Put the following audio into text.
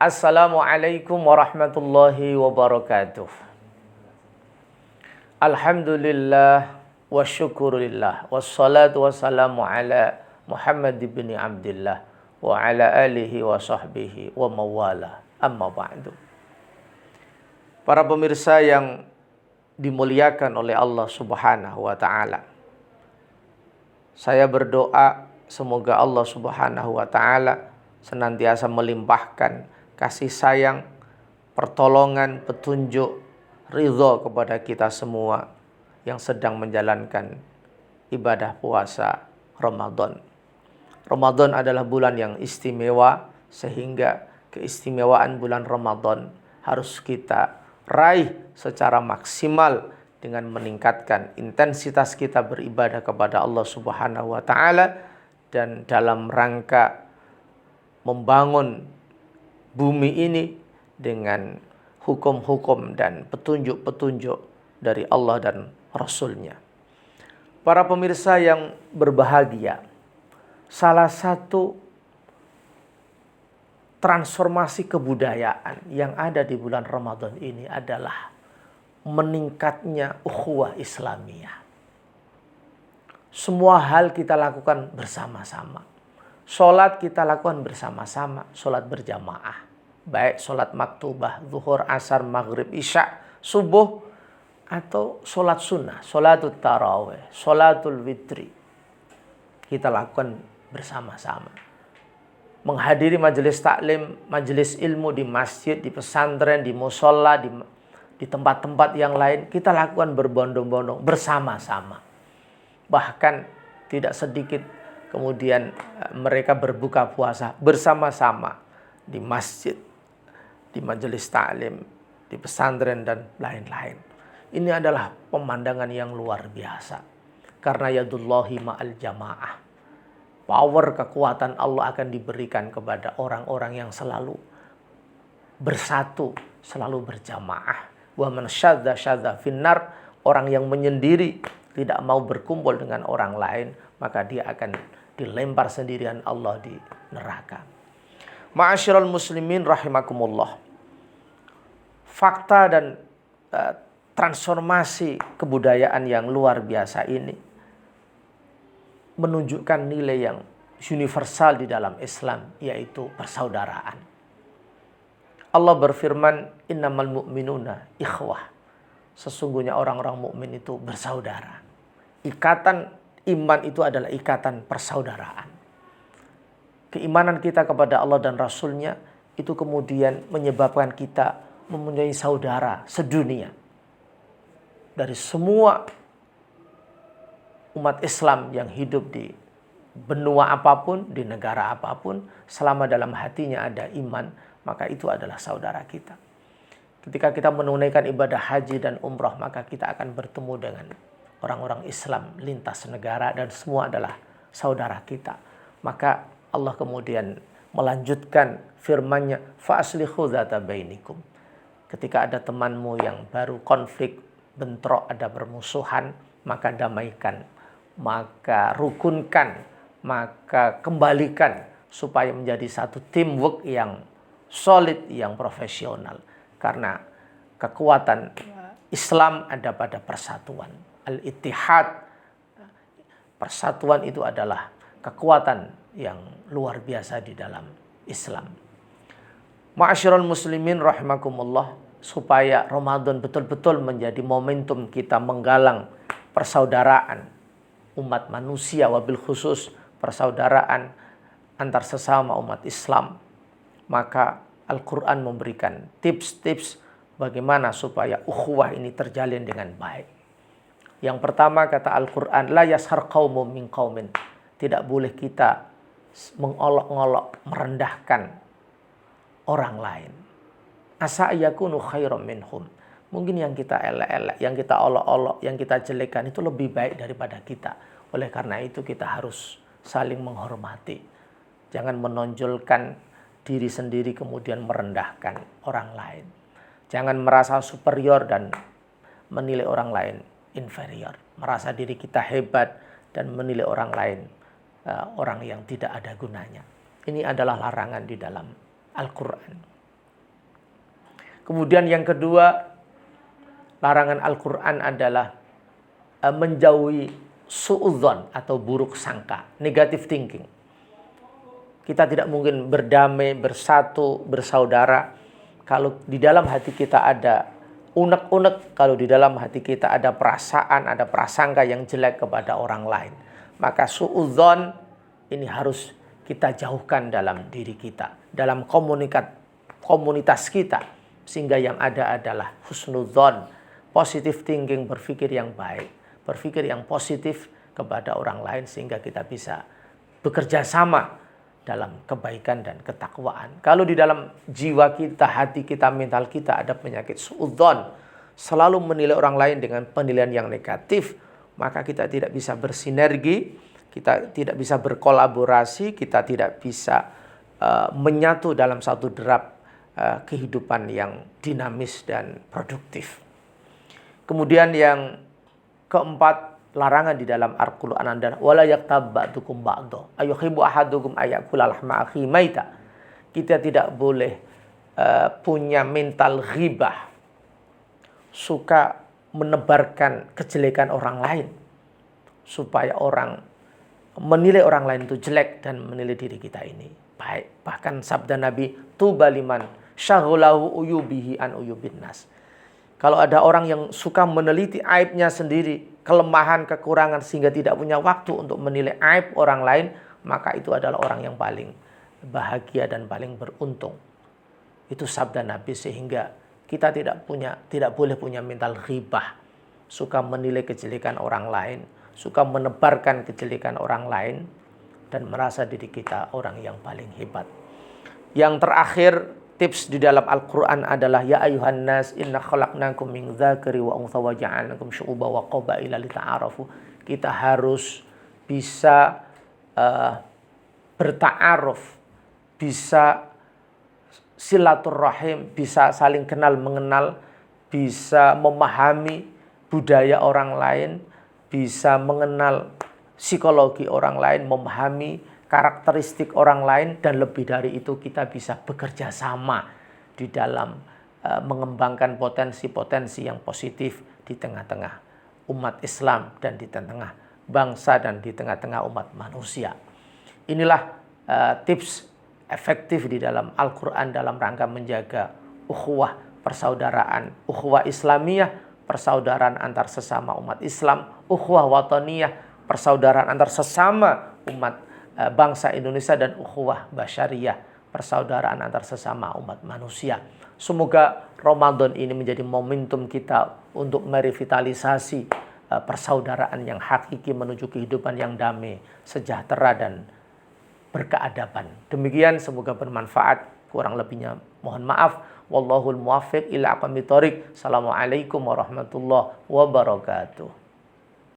Assalamualaikum warahmatullahi wabarakatuh. Alhamdulillah wa syukurillah wassalatu wassalamu ala Muhammad ibn Abdullah wa ala alihi wa sahbihi wa mawala amma ba'du. Para pemirsa yang dimuliakan oleh Allah Subhanahu wa taala, saya berdoa semoga Allah Subhanahu wa taala senantiasa melimpahkan kasih sayang, pertolongan, petunjuk, ridho kepada kita semua yang sedang menjalankan ibadah puasa Ramadan. Ramadan adalah bulan yang istimewa, sehingga keistimewaan bulan Ramadan harus kita raih secara maksimal dengan meningkatkan intensitas kita beribadah kepada Allah Subhanahu wa taala dan dalam rangka membangun bumi ini dengan hukum-hukum dan petunjuk-petunjuk dari Allah dan Rasul-Nya. Para pemirsa yang berbahagia, salah satu transformasi kebudayaan yang ada di bulan Ramadan ini adalah meningkatnya ukhuwah Islamiyah. Semua hal kita lakukan bersama-sama. Sholat kita lakukan bersama-sama, sholat berjamaah. Baik sholat maktubah, zuhur, asar, maghrib, isya, subuh, atau sholat sunnah, sholatul tarawih, sholatul witri. Kita lakukan bersama-sama. Menghadiri majelis taklim, majelis ilmu di masjid, di pesantren, di musola, di tempat-tempat yang lain, kita lakukan berbondong-bondong bersama-sama. Bahkan tidak sedikit kemudian mereka berbuka puasa bersama-sama di masjid, di majelis taklim, di pesantren dan lain-lain. Ini adalah pemandangan yang luar biasa. Karena yadullahi ma'al jamaah. Power kekuatan Allah akan diberikan kepada orang-orang yang selalu bersatu, selalu berjamaah. Wa man syadza syadza finnar, orang yang menyendiri, tidak mau berkumpul dengan orang lain, maka dia akan dilempar sendirian Allah di neraka. Ma'asyiral muslimin rahimakumullah. Fakta dan transformasi kebudayaan yang luar biasa ini menunjukkan nilai yang universal di dalam Islam, yaitu persaudaraan. Allah berfirman, innamal mu'minuna ikhwah. Sesungguhnya orang-orang mukmin itu bersaudara. Ikatan iman itu adalah ikatan persaudaraan. Keimanan kita kepada Allah dan Rasul-Nya itu kemudian menyebabkan kita mempunyai saudara sedunia. Dari semua umat Islam yang hidup di benua apapun, di negara apapun, selama dalam hatinya ada iman, maka itu adalah saudara kita. Ketika kita menunaikan ibadah haji dan umrah, maka kita akan bertemu dengan orang-orang Islam lintas negara dan semua adalah saudara kita. Maka Allah kemudian melanjutkan firman-Nya, fa aslihu dzata bainikum. Ketika ada temanmu yang baru konflik, bentrok, ada bermusuhan, maka damaikan, maka rukunkan, maka kembalikan supaya menjadi satu teamwork yang solid, yang profesional. Karena kekuatan Islam ada pada persatuan. Al-ittihad, persatuan itu adalah kekuatan yang luar biasa di dalam Islam. Ma'asyiral muslimin rahimakumullah, supaya Ramadan betul-betul menjadi momentum kita menggalang persaudaraan umat manusia, wabil khusus persaudaraan antar sesama umat Islam. Maka Al-Quran memberikan tips-tips bagaimana supaya ukhuwah ini terjalin dengan baik. Yang pertama kata Al-Quran, la yashar qaumun min qaumin. Tidak boleh kita mengolok-olok, merendahkan orang lain. Asa yakunu khairum minhum. Mungkin yang kita elek-elek, yang kita olok-olok, yang kita jelekkan itu lebih baik daripada kita. Oleh karena itu kita harus saling menghormati. Jangan menonjolkan diri sendiri kemudian merendahkan orang lain. Jangan merasa superior dan menilai orang lain inferior, merasa diri kita hebat dan menilai orang lain orang yang tidak ada gunanya. Ini adalah larangan di dalam Al-Quran. Kemudian yang kedua, larangan Al-Quran adalah menjauhi suudzon atau buruk sangka, negative thinking. Kita tidak mungkin berdamai, bersatu, bersaudara kalau di dalam hati kita ada unek-unek, kalau di dalam hati kita ada perasaan, ada prasangka yang jelek kepada orang lain. Maka suudzon ini harus kita jauhkan dalam diri kita, dalam komunitas kita, sehingga yang ada adalah husnudzon, positive thinking, berpikir yang baik, berpikir yang positif kepada orang lain, sehingga kita bisa bekerja sama dalam kebaikan dan ketakwaan. Kalau di dalam jiwa kita, hati kita, mental kita ada penyakit suudzon, selalu menilai orang lain dengan penilaian yang negatif, maka kita tidak bisa bersinergi, kita tidak bisa berkolaborasi, kita tidak bisa menyatu dalam satu derap kehidupan yang dinamis dan produktif. Kemudian yang keempat, larangan di dalam Al-Quran adalah wala yaktab ba'dukum ba'dha ayuhibbu ahadukum ayakula lahma akhi maita. Kita tidak boleh punya mental ghibah, suka menebarkan kejelekan orang lain supaya orang menilai orang lain itu jelek dan menilai diri kita ini baik. Bahkan sabda Nabi, tuba liman syaghulahu uyubihi an uyubin nas. Kalau ada orang yang suka meneliti aibnya sendiri, kelemahan, kekurangan, sehingga tidak punya waktu untuk menilai aib orang lain, maka itu adalah orang yang paling bahagia dan paling beruntung. Itu sabda Nabi, sehingga kita tidak boleh punya mental ghibah, suka menilai kejelekan orang lain, suka menebarkan kejelekan orang lain, dan merasa diri kita orang yang paling hebat. Yang terakhir, tips di dalam Al-Quran adalah ya ayuhan nas inna khalaqnakum min dzakari wa untha wa ja'alnakum syu'uban wa qabaila lita'arafu. Kita harus bisa berta'aruf, bisa silaturrahim, bisa saling kenal mengenal, bisa memahami budaya orang lain, bisa mengenal psikologi orang lain, memahami karakteristik orang lain, dan lebih dari itu kita bisa bekerja sama di dalam mengembangkan potensi-potensi yang positif di tengah-tengah umat Islam dan di tengah-tengah bangsa dan di tengah-tengah umat manusia. Inilah tips efektif di dalam Al-Quran dalam rangka menjaga ukhuwah persaudaraan, ukhuwah Islamiyah, persaudaraan antar sesama umat Islam, ukhuwah wataniyah, persaudaraan antar sesama umat bangsa Indonesia, dan ukhuwah basyariyah, persaudaraan antar sesama umat manusia. Semoga Ramadan ini menjadi momentum kita untuk merevitalisasi persaudaraan yang hakiki menuju kehidupan yang damai, sejahtera, dan berkeadaban. Demikian, semoga bermanfaat. Kurang lebihnya mohon maaf. Wallahul muwaffiq ila aqwamit thoriq. Assalamualaikum warahmatullahi wabarakatuh.